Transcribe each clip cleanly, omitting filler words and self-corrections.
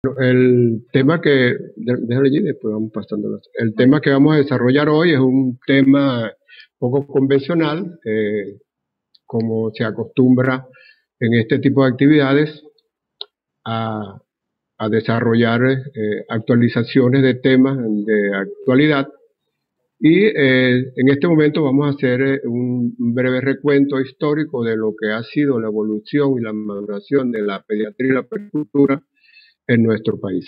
El tema déjalo allí, después vamos pasando. El tema que vamos a desarrollar hoy es un tema poco convencional, como se acostumbra en este tipo de actividades a, a desarrollar actualizaciones de temas de actualidad. Y en este momento vamos a hacer un breve recuento histórico de lo que ha sido la evolución y la maduración de la pediatría y la puericultura en nuestro país.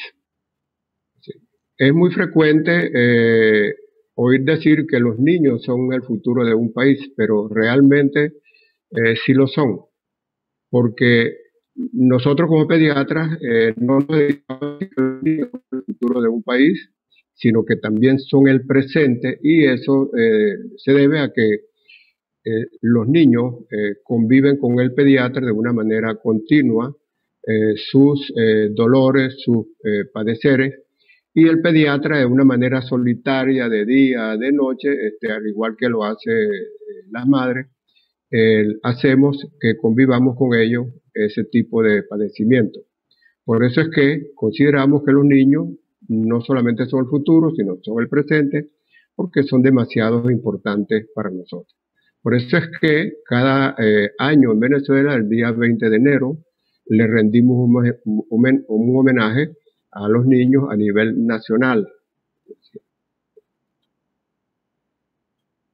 Sí. Es muy frecuente oír decir que los niños son el futuro de un país, pero realmente sí lo son, porque nosotros como pediatras no nos dedicamos a decir que los niños son el futuro de un país, sino que también son el presente, y eso se debe a que los niños conviven con el pediatra de una manera continua, sus dolores, sus padeceres, y el pediatra de una manera solitaria, de día, de noche, al igual que lo hace las madres, hacemos que convivamos con ellos ese tipo de padecimiento. Por eso es que consideramos que los niños no solamente son el futuro, sino son el presente, porque son demasiado importantes para nosotros. Por eso es que cada año en Venezuela, el día 20 de enero, le rendimos un homenaje a los niños a nivel nacional.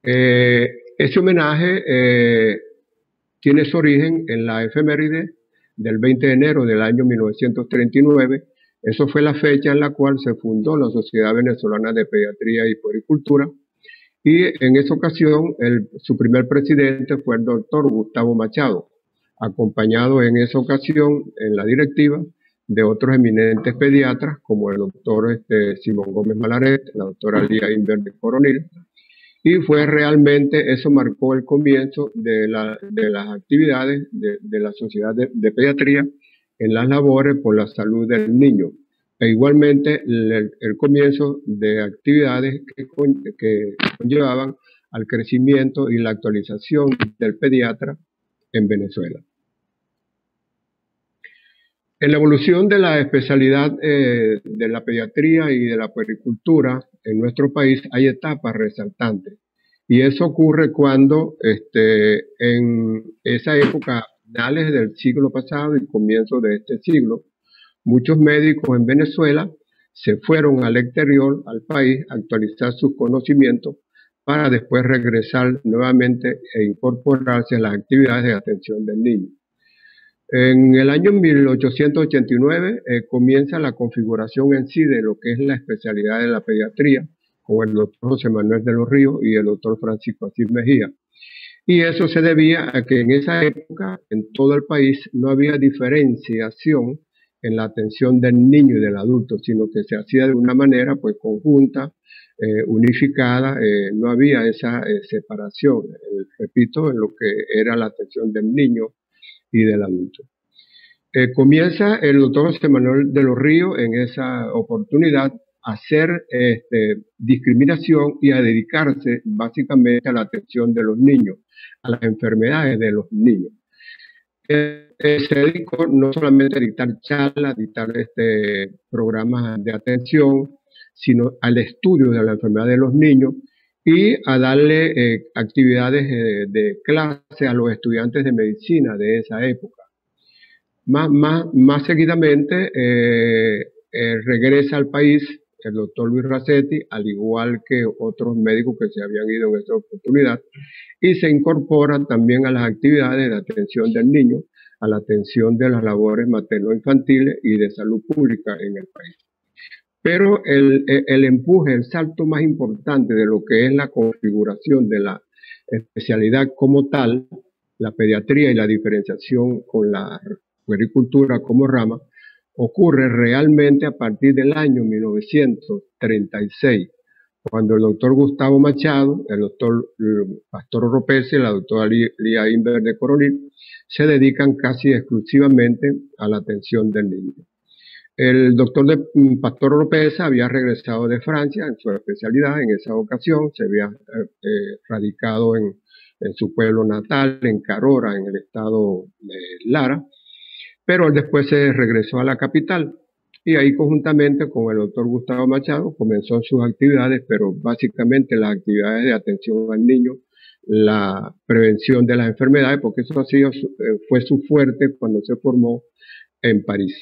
Ese homenaje tiene su origen en la efeméride del 20 de enero del año 1939. Eso fue la fecha en la cual se fundó la Sociedad Venezolana de Pediatría y Puericultura, y en esa ocasión su primer presidente fue el doctor Gustavo Machado, acompañado en esa ocasión en la directiva de otros eminentes pediatras como el doctor Simón Gómez Malaret, la doctora Lía Inver Coronil, y fue realmente, eso marcó el comienzo de las actividades de la Sociedad de Pediatría en las labores por la salud del niño, e igualmente el comienzo de actividades que conllevaban al crecimiento y la actualización del pediatra en Venezuela. En la evolución de la especialidad de la pediatría y de la puericultura en nuestro país hay etapas resaltantes, y eso ocurre cuando en esa época, finales del siglo pasado y comienzo de este siglo, muchos médicos en Venezuela se fueron al exterior, al país, a actualizar sus conocimientos para después regresar nuevamente e incorporarse a las actividades de atención del niño. En el año 1889 comienza la configuración en sí de lo que es la especialidad de la pediatría, con el doctor José Manuel de los Ríos y el doctor Francisco Asís Mejía. Y eso se debía a que en esa época, en todo el país, no había diferenciación en la atención del niño y del adulto, sino que se hacía de una manera pues conjunta, unificada, no había esa separación, repito, en lo que era la atención del niño y del adulto. Comienza el doctor José Manuel de los Ríos en esa oportunidad a hacer discriminación y a dedicarse básicamente a la atención de los niños, a las enfermedades de los niños. Se dedicó no solamente a dictar charlas, a dictar programas de atención, sino al estudio de la enfermedad de los niños y a darle actividades de clase a los estudiantes de medicina de esa época. Más seguidamente regresa al país el doctor Luis Racetti, al igual que otros médicos que se habían ido en esa oportunidad, y se incorporan también a las actividades de atención del niño, a la atención de las labores materno-infantiles y de salud pública en el país. Pero el empuje, el salto más importante de lo que es la configuración de la especialidad como tal, la pediatría y la diferenciación con la puericultura como rama, ocurre realmente a partir del año 1936, cuando el doctor Gustavo Machado, el doctor Pastor Oropesa y la doctora Lía Inver de Coronil se dedican casi exclusivamente a la atención del niño. El doctor Pastor Oropesa había regresado de Francia en su especialidad en esa ocasión, se había radicado en su pueblo natal, en Carora, en el estado de Lara, pero él después se regresó a la capital. y ahí conjuntamente con el doctor Gustavo Machado comenzó sus actividades, pero básicamente las actividades de atención al niño, la prevención de las enfermedades, porque eso fue su fuerte cuando se formó en París.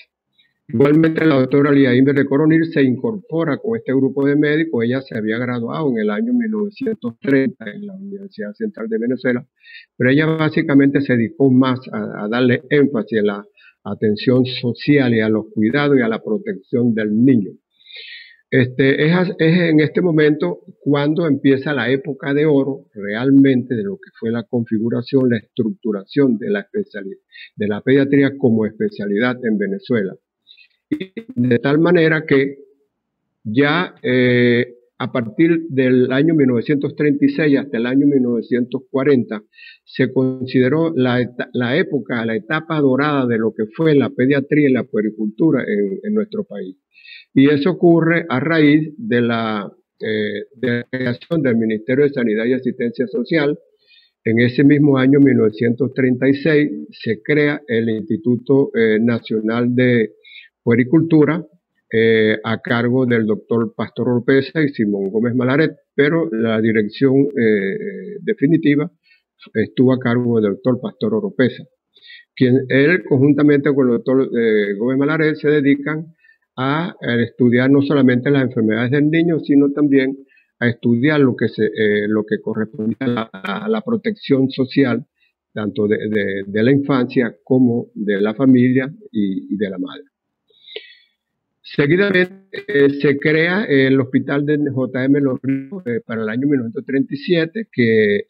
Igualmente la doctora Liaín de Coronil se incorpora con este grupo de médicos. Ella se había graduado en el año 1930 en la Universidad Central de Venezuela, pero ella básicamente se dedicó más a darle énfasis a la atención social y a los cuidados y a la protección del niño. Es en este momento cuando empieza la época de oro realmente de lo que fue la configuración, la estructuración de la especialidad, de la pediatría como especialidad en Venezuela. De tal manera que ya a partir del año 1936 hasta el año 1940 se consideró la etapa dorada de lo que fue la pediatría y la puericultura en nuestro país. Y eso ocurre a raíz de la creación del Ministerio de Sanidad y Asistencia Social. En ese mismo año 1936 se crea el Instituto Nacional de Puericultura, a cargo del doctor Pastor Oropesa y Simón Gómez Malaret, pero la dirección definitiva estuvo a cargo del doctor Pastor Oropesa, él conjuntamente con el doctor Gómez Malaret se dedican a estudiar no solamente las enfermedades del niño, sino también a estudiar lo que corresponde a la protección social, tanto de la infancia como de la familia y de la madre. Seguidamente se crea el hospital de J.M. Los Ríos para el año 1937, que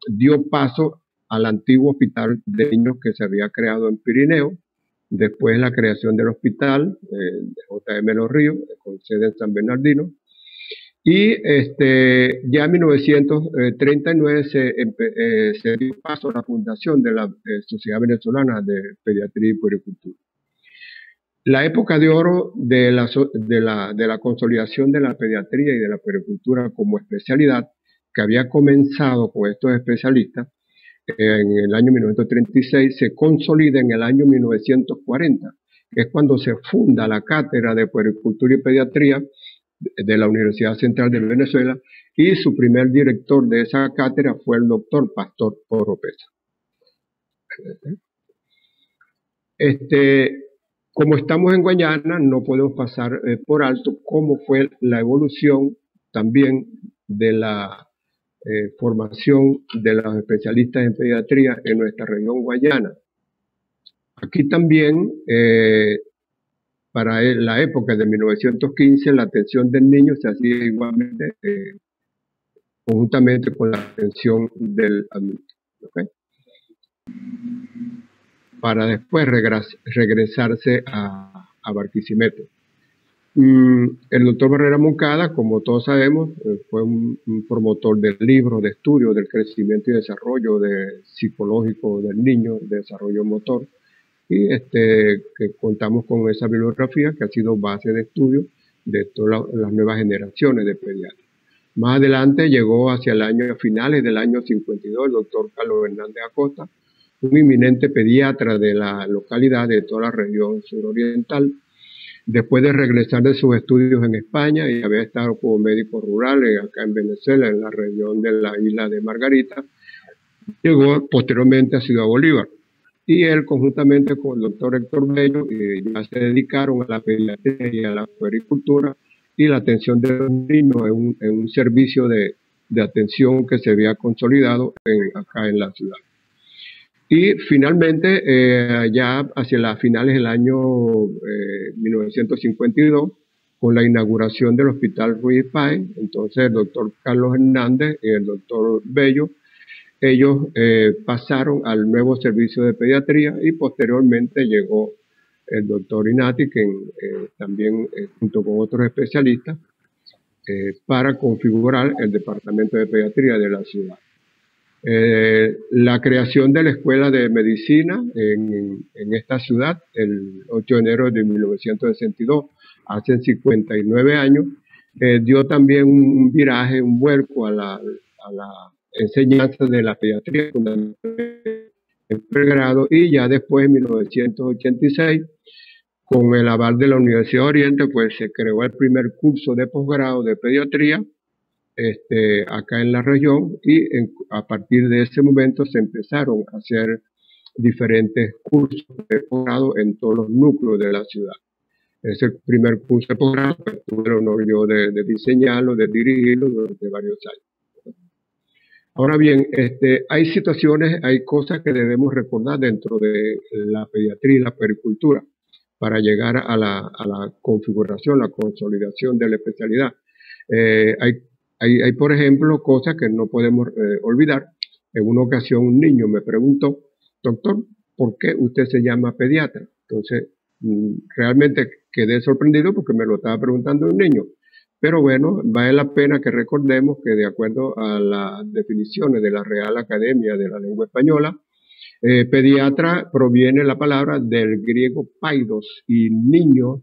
dio paso al antiguo hospital de niños que se había creado en Pirineo. Después la creación del hospital de J.M. Los Ríos, con sede en San Bernardino. Y ya en 1939 se dio paso a la fundación de la Sociedad Venezolana de Pediatría y Puericultura. La época de oro de la consolidación de la pediatría y de la puericultura como especialidad, que había comenzado con estos especialistas en el año 1936, se consolida en el año 1940, que es cuando se funda la Cátedra de Puericultura y Pediatría de la Universidad Central de Venezuela, y su primer director de esa cátedra fue el doctor Pastor Oropesa. Como estamos en Guayana, no podemos pasar por alto cómo fue la evolución también de la formación de los especialistas en pediatría en nuestra región guayana. Aquí también, para la época de 1915, la atención del niño se hacía igualmente conjuntamente con la atención del adulto. ¿Okay? Para después regresarse a Barquisimeto. El doctor Barrera Moncada, como todos sabemos, fue un promotor del libro de estudio del crecimiento y desarrollo psicológico del niño, de desarrollo motor, y que contamos con esa bibliografía que ha sido base de estudio de todas las nuevas generaciones de pediatras. Más adelante llegó hacia finales del año 52 el doctor Carlos Hernández Acosta, un eminente pediatra de la localidad de toda la región suroriental. Después de regresar de sus estudios en España y haber estado como médico rural acá en Venezuela, en la región de la isla de Margarita, llegó posteriormente a Ciudad Bolívar. Y él, conjuntamente con el doctor Héctor Bello, ya se dedicaron a la pediatría y a la puericultura y la atención de los niños en un servicio de atención que se había consolidado acá en la ciudad. Y finalmente, ya hacia las finales del año 1952, con la inauguración del Hospital Ruiz Páez, entonces el doctor Carlos Hernández y el doctor Bello, ellos pasaron al nuevo servicio de pediatría, y posteriormente llegó el doctor Inati, que también junto con otros especialistas, para configurar el departamento de pediatría de la ciudad. La creación de la Escuela de Medicina en esta ciudad, el 8 de enero de 1962, hace 59 años, dio también un viraje, un vuelco a la enseñanza de la pediatría en pregrado, y ya después, en 1986, con el aval de la Universidad de Oriente, pues se creó el primer curso de posgrado de pediatría acá en la región, y a partir de ese momento se empezaron a hacer diferentes cursos de posgrado en todos los núcleos de la ciudad. Ese primer curso de posgrado, pues, tuve el honor yo de diseñarlo, de dirigirlo durante varios años. Ahora bien, hay situaciones, hay cosas que debemos recordar dentro de la pediatría y la puericultura para llegar a la configuración, la consolidación de la especialidad. Hay, por ejemplo, cosas que no podemos olvidar. En una ocasión un niño me preguntó: doctor, ¿por qué usted se llama pediatra? Entonces, realmente quedé sorprendido porque me lo estaba preguntando un niño. Pero bueno, vale la pena que recordemos que de acuerdo a las definiciones de la Real Academia de la Lengua Española, pediatra proviene la palabra del griego paidos, y niño,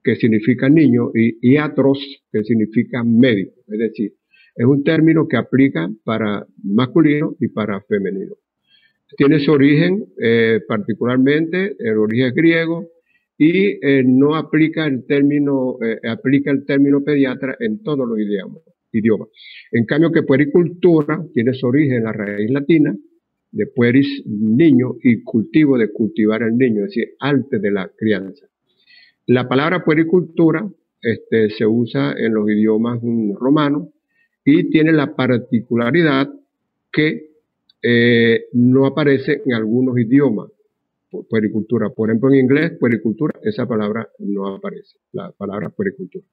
que significa niño, y iatros, que significa médico. Es decir, es un término que aplica para masculino y para femenino. Tiene su origen, particularmente, el origen griego, y no aplica el término pediatra en todos los idiomas. En cambio, que puericultura tiene su origen en la raíz latina, de pueris, niño, y cultivo, de cultivar al niño, es decir, arte de la crianza. La palabra puericultura se usa en los idiomas romanos y tiene la particularidad que no aparece en algunos idiomas. Puericultura, por ejemplo, en inglés, puericultura, esa palabra no aparece, la palabra puericultura.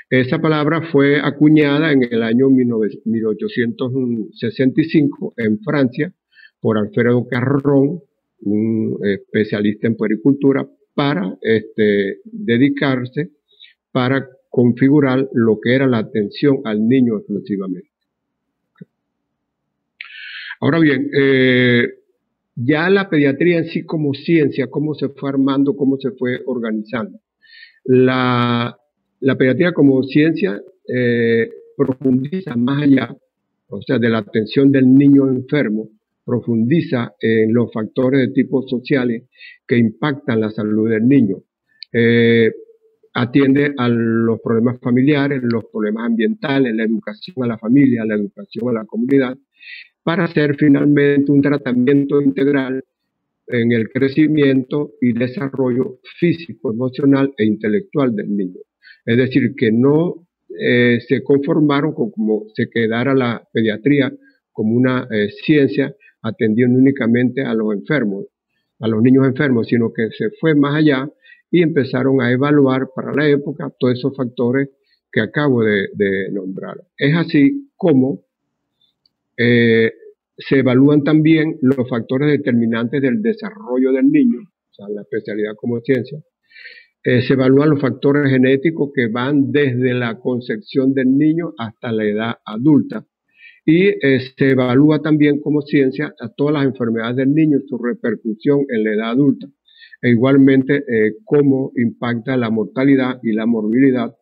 Esa palabra fue acuñada en el año 1865 en Francia por Alfredo Carrón, un especialista en puericultura, para dedicarse para configurar lo que era la atención al niño exclusivamente. Ahora bien, ya la pediatría en sí como ciencia, cómo se fue armando, cómo se fue organizando. La pediatría como ciencia profundiza más allá, o sea, de la atención del niño enfermo, profundiza en los factores de tipo sociales que impactan la salud del niño. Atiende a los problemas familiares, los problemas ambientales, la educación a la familia, la educación a la comunidad, para hacer finalmente un tratamiento integral en el crecimiento y desarrollo físico, emocional e intelectual del niño. Es decir, que no se conformaron con como se quedara la pediatría como una ciencia atendiendo únicamente a los enfermos, a los niños enfermos, sino que se fue más allá y empezaron a evaluar para la época todos esos factores que acabo de nombrar. Es así como se evalúan también los factores determinantes del desarrollo del niño, o sea, la especialidad como ciencia. Se evalúan los factores genéticos que van desde la concepción del niño hasta la edad adulta. Y se evalúa también como ciencia a todas las enfermedades del niño, su repercusión en la edad adulta. E igualmente cómo impacta la mortalidad y la morbilidad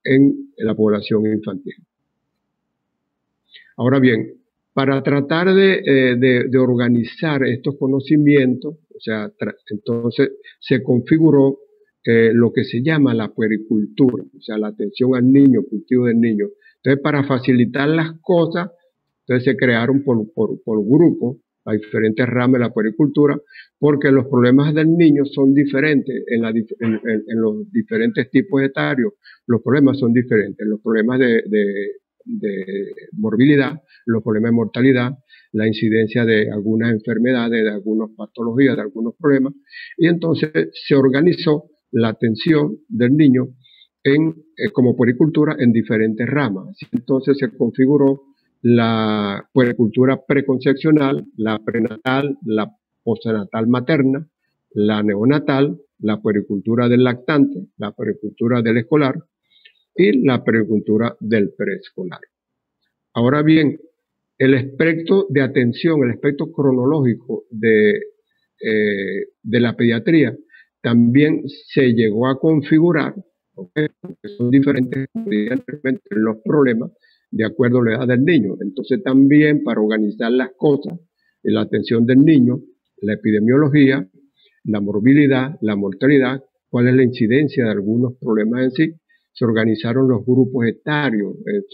en la población infantil. Ahora bien, para tratar de organizar estos conocimientos, o sea, entonces se configuró lo que se llama la puericultura, o sea, la atención al niño, cultivo del niño. Entonces, para facilitar las cosas, entonces se crearon por grupos las diferentes ramas de la puericultura, porque los problemas del niño son diferentes en los diferentes tipos etarios. Los problemas son diferentes. Los problemas de morbilidad, los problemas de mortalidad, la incidencia de algunas enfermedades, de algunas patologías, de algunos problemas, y entonces se organizó la atención del niño como puericultura en diferentes ramas. Entonces se configuró la puericultura preconcepcional, la prenatal, la postnatal materna, la neonatal, la puericultura del lactante, la puericultura del escolar y la puericultura del preescolar. Ahora bien, el espectro de atención, el espectro cronológico de la pediatría también se llegó a configurar, ¿okay? Porque son diferentes, evidentemente, los problemas de acuerdo a la edad del niño. Entonces también para organizar las cosas, la atención del niño, la epidemiología la morbilidad, la mortalidad, cuál es la incidencia de algunos problemas en sí. Se organizaron los grupos etarios, el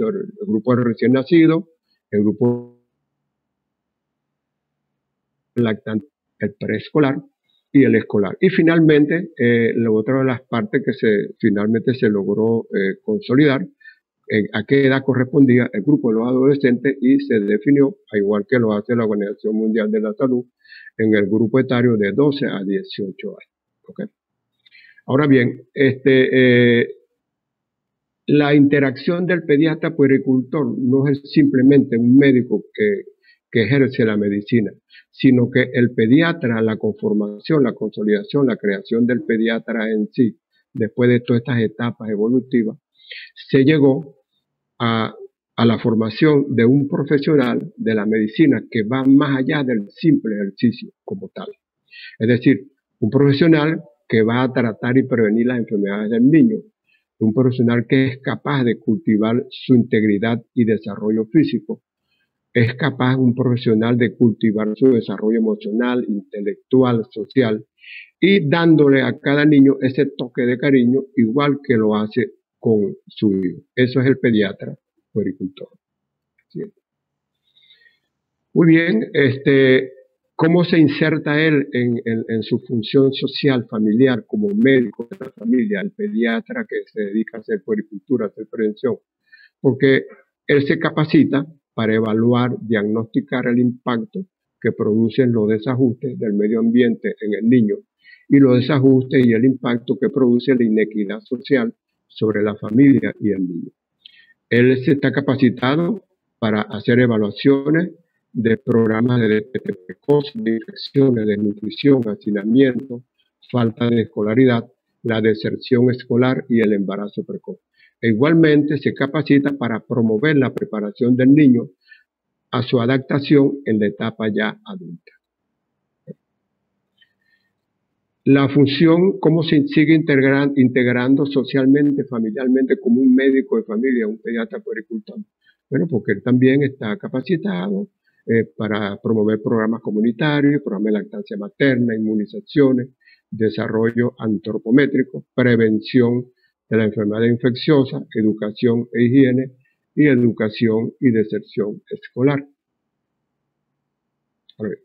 grupo de recién nacido, el grupo lactante, el preescolar y el escolar. Y finalmente, la otra de las partes que finalmente se logró consolidar, a qué edad correspondía el grupo de los adolescentes, y se definió, al igual que lo hace la Organización Mundial de la Salud, en el grupo etario de 12 a 18 años. ¿Okay? Ahora bien, la interacción del pediatra puericultor no es simplemente un médico que ejerce la medicina, sino que el pediatra, la conformación, la consolidación, la creación del pediatra en sí, después de todas estas etapas evolutivas, se llegó a la formación de un profesional de la medicina que va más allá del simple ejercicio como tal. Es decir, un profesional que va a tratar y prevenir las enfermedades del niño, un profesional que es capaz de cultivar su integridad y desarrollo físico, es capaz un profesional de cultivar su desarrollo emocional, intelectual, social, y dándole a cada niño ese toque de cariño igual que lo hace con su hijo. Eso es el pediatra puericultor. ¿Sí? Muy bien, ¿cómo se inserta él en su función social, familiar, como médico de la familia, el pediatra que se dedica a hacer puericultura, a hacer prevención? Porque él se capacita para evaluar, diagnosticar el impacto que producen los desajustes del medio ambiente en el niño y los desajustes y el impacto que produce la inequidad social sobre la familia y el niño. Él se está capacitado para hacer evaluaciones de programas de detección precoz, de infecciones, de nutrición, hacinamiento, falta de escolaridad, la deserción escolar y el embarazo precoz. E igualmente se capacita para promover la preparación del niño a su adaptación en la etapa ya adulta. La función, cómo se sigue integrando socialmente, familiarmente, como un médico de familia, un pediatra puericultor. Bueno, porque él también está capacitado para promover programas comunitarios, programas de lactancia materna, inmunizaciones, desarrollo antropométrico, prevención de la enfermedad infecciosa, educación e higiene, y educación y deserción escolar. A ver.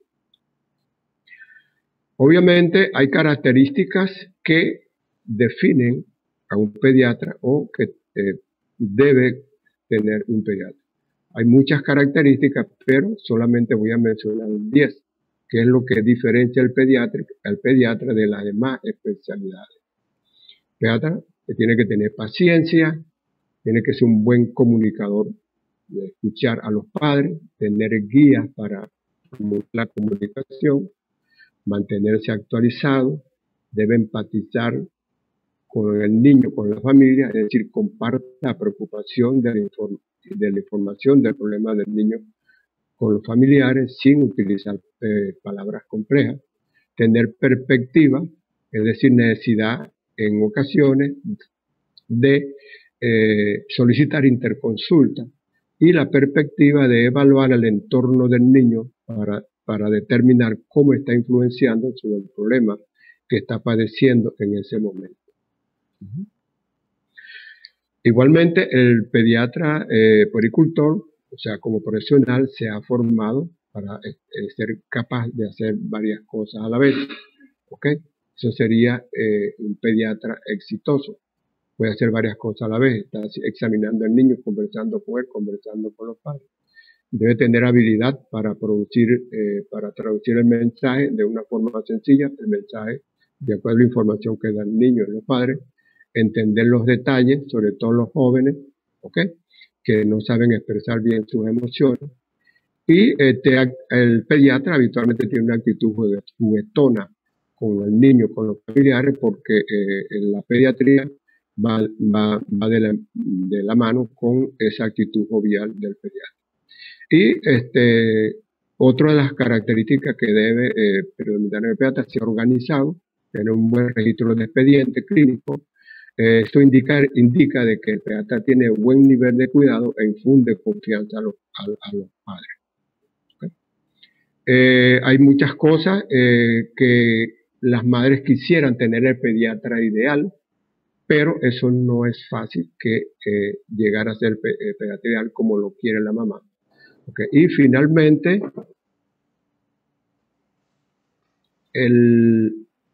Obviamente hay características que definen a un pediatra o que debe tener un pediatra. Hay muchas características, pero solamente voy a mencionar 10, que es lo que diferencia al pediatra de las demás especialidades. El pediatra tiene que tener paciencia, tiene que ser un buen comunicador, de escuchar a los padres, tener guías para la comunicación, mantenerse actualizado, debe empatizar con el niño, con la familia, es decir, comparte la preocupación de la información del problema del niño con los familiares sin utilizar palabras complejas, tener perspectiva, es decir, necesidad en ocasiones de solicitar interconsulta y la perspectiva de evaluar el entorno del niño para determinar cómo está influenciando sobre el problema que está padeciendo en ese momento. Igualmente, el pediatra puericultor, o sea, como profesional, se ha formado para ser capaz de hacer varias cosas a la vez. ¿Ok? Eso sería un pediatra exitoso. Puede hacer varias cosas a la vez. Está examinando al niño, conversando con él, conversando con los padres. Debe tener habilidad para traducir el mensaje de una forma sencilla, el mensaje de acuerdo a la información que da el niño y los padres, entender los detalles, sobre todo los jóvenes, ¿ok? Que no saben expresar bien sus emociones. Y el pediatra habitualmente tiene una actitud juguetona con el niño, con los familiares, porque en la pediatría va de la mano con esa actitud jovial del pediatra. Y otra de las características que debe predominar en el pediatra es ser organizado, tener un buen registro de expediente clínico. Esto indica de que el pediatra tiene buen nivel de cuidado e infunde confianza a los padres. ¿Okay? Hay muchas cosas que las madres quisieran tener el pediatra ideal, pero eso no es fácil que llegar a ser pediatra ideal como lo quiere la mamá. Okay. Y finalmente,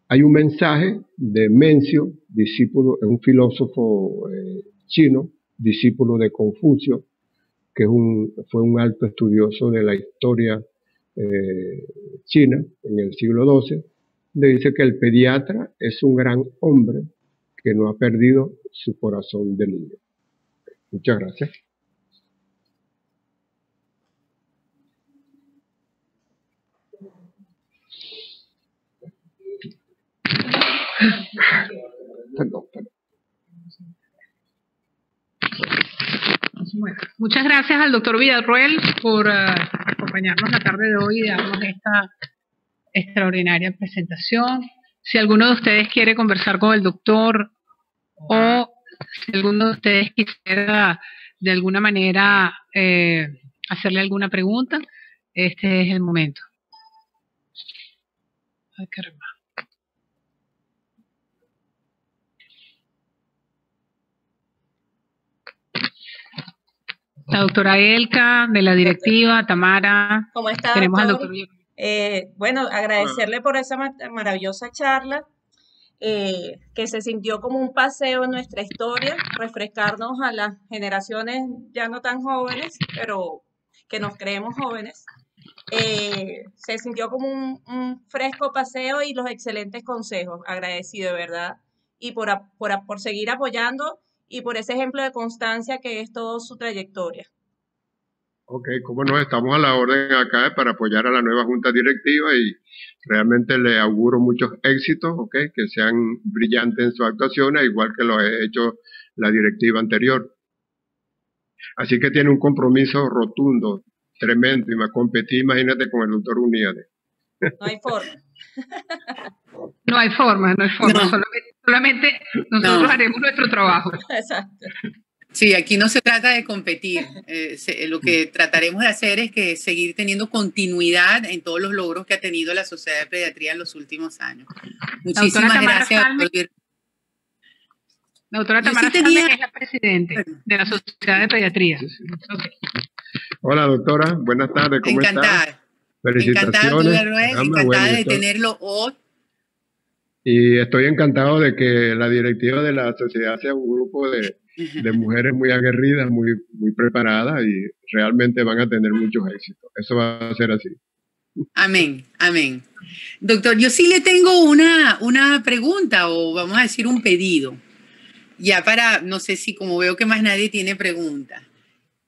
hay un mensaje de Mencio, discípulo, un filósofo chino, discípulo de Confucio, que fue un alto estudioso de la historia china en el siglo XII, le dice que el pediatra es un gran hombre que no ha perdido su corazón de niño. Muchas gracias. Perdón. Bueno, muchas gracias al doctor Villarroel por acompañarnos la tarde de hoy y darnos esta extraordinaria presentación. Si alguno de ustedes quiere conversar con el doctor o si alguno de ustedes quisiera de alguna manera hacerle alguna pregunta, este es el momento. Ay, caramba. La doctora Elka, de la directiva, Tamara. ¿Cómo está, tenemos doctor? Al doctor. Bueno, agradecerle por esa maravillosa charla, que se sintió como un paseo en nuestra historia, refrescarnos a las generaciones ya no tan jóvenes, pero que nos creemos jóvenes. Se sintió como un fresco paseo y los excelentes consejos, agradecido de verdad, y por seguir apoyando y por ese ejemplo de constancia que es toda su trayectoria. Ok, cómo no, estamos a la orden acá para apoyar a la nueva junta directiva y realmente le auguro muchos éxitos, ok, que sean brillantes en sus actuaciones, igual que lo ha hecho la directiva anterior. Así que tiene un compromiso rotundo, tremendo, y me competí, imagínate, con el doctor Uníade. No hay forma. No hay forma. No. Solamente nosotros haremos nuestro trabajo. Exacto. Sí, aquí no se trata de competir. Lo que trataremos de hacer es que seguir teniendo continuidad en todos los logros que ha tenido la Sociedad de Pediatría en los últimos años. Muchísimas gracias. La doctora Tamara Salme es la presidente de la Sociedad de Pediatría. Okay. Hola, doctora. Buenas tardes. ¿Cómo está? Felicitaciones. Encantada de tenerlo hoy. Y estoy encantado de que la directiva de la sociedad sea un grupo de mujeres muy aguerridas, muy preparadas y realmente van a tener muchos éxitos. Eso va a ser así. Amén, amén. Doctor, yo sí le tengo una pregunta o vamos a decir un pedido. Ya para, no sé si como veo que más nadie tiene pregunta.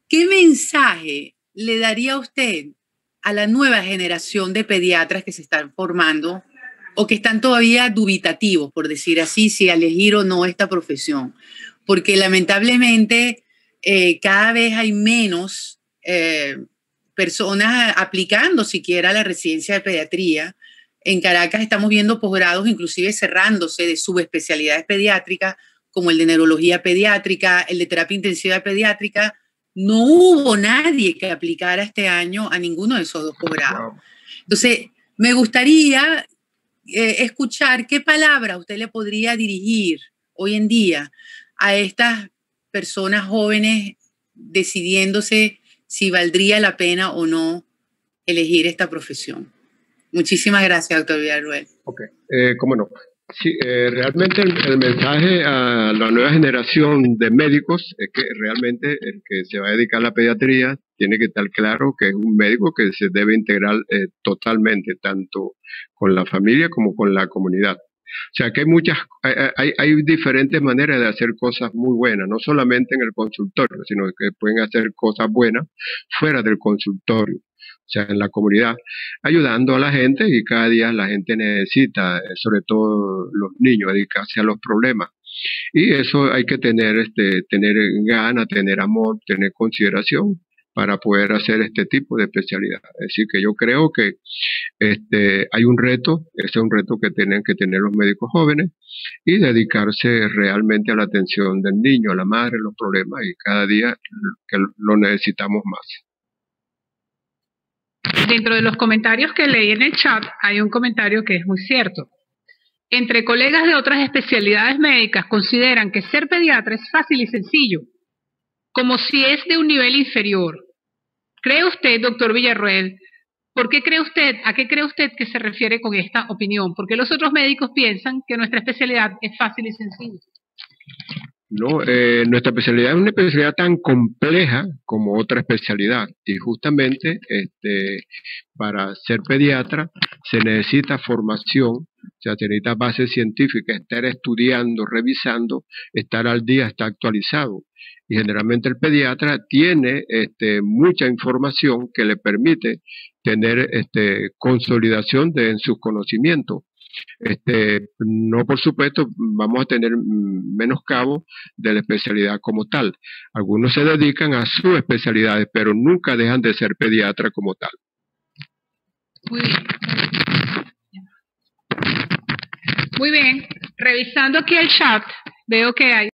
¿Qué mensaje le daría usted a la nueva generación de pediatras que se están formando o que están todavía dubitativos, por decir así, si elegir o no esta profesión? Porque lamentablemente cada vez hay menos personas aplicando siquiera a la residencia de pediatría. En Caracas estamos viendo posgrados inclusive cerrándose de subespecialidades pediátricas, como el de neurología pediátrica, el de terapia intensiva pediátrica. No hubo nadie que aplicara este año a ninguno de esos dos posgrados. Entonces, me gustaría escuchar qué palabra usted le podría dirigir hoy en día a estas personas jóvenes decidiéndose si valdría la pena o no elegir esta profesión. Muchísimas gracias, doctor Villarroel. Ok, cómo no. Sí, realmente el mensaje a la nueva generación de médicos es que realmente el que se va a dedicar a la pediatría tiene que estar claro que es un médico que se debe integrar totalmente, tanto con la familia como con la comunidad. O sea que hay diferentes maneras de hacer cosas muy buenas, no solamente en el consultorio, sino que pueden hacer cosas buenas fuera del consultorio. O sea, en la comunidad, ayudando a la gente, y cada día la gente necesita, sobre todo los niños, dedicarse a los problemas. Y eso hay que tener ganas, tener amor, tener consideración para poder hacer este tipo de especialidad. Es decir, que yo creo que hay un reto, ese es un reto que tienen que tener los médicos jóvenes y dedicarse realmente a la atención del niño, a la madre, los problemas, y cada día que lo necesitamos más. Dentro de los comentarios que leí en el chat, hay un comentario que es muy cierto. entre colegas de otras especialidades médicas consideran que ser pediatra es fácil y sencillo, como si es de un nivel inferior. ¿Cree usted, doctor Villarroel, a qué cree usted que se refiere con esta opinión? ¿Por qué los otros médicos piensan que nuestra especialidad es fácil y sencilla? No, nuestra especialidad es una especialidad tan compleja como otra especialidad y justamente para ser pediatra se necesita formación, o sea, se necesita base científica, estar estudiando, revisando, estar al día, estar actualizado. Y generalmente el pediatra tiene mucha información que le permite tener consolidación en sus conocimientos. No, por supuesto, vamos a tener menoscabo de la especialidad como tal. Algunos se dedican a sus especialidades, pero nunca dejan de ser pediatra como tal. Muy bien. Muy bien. Revisando aquí el chat, veo que hay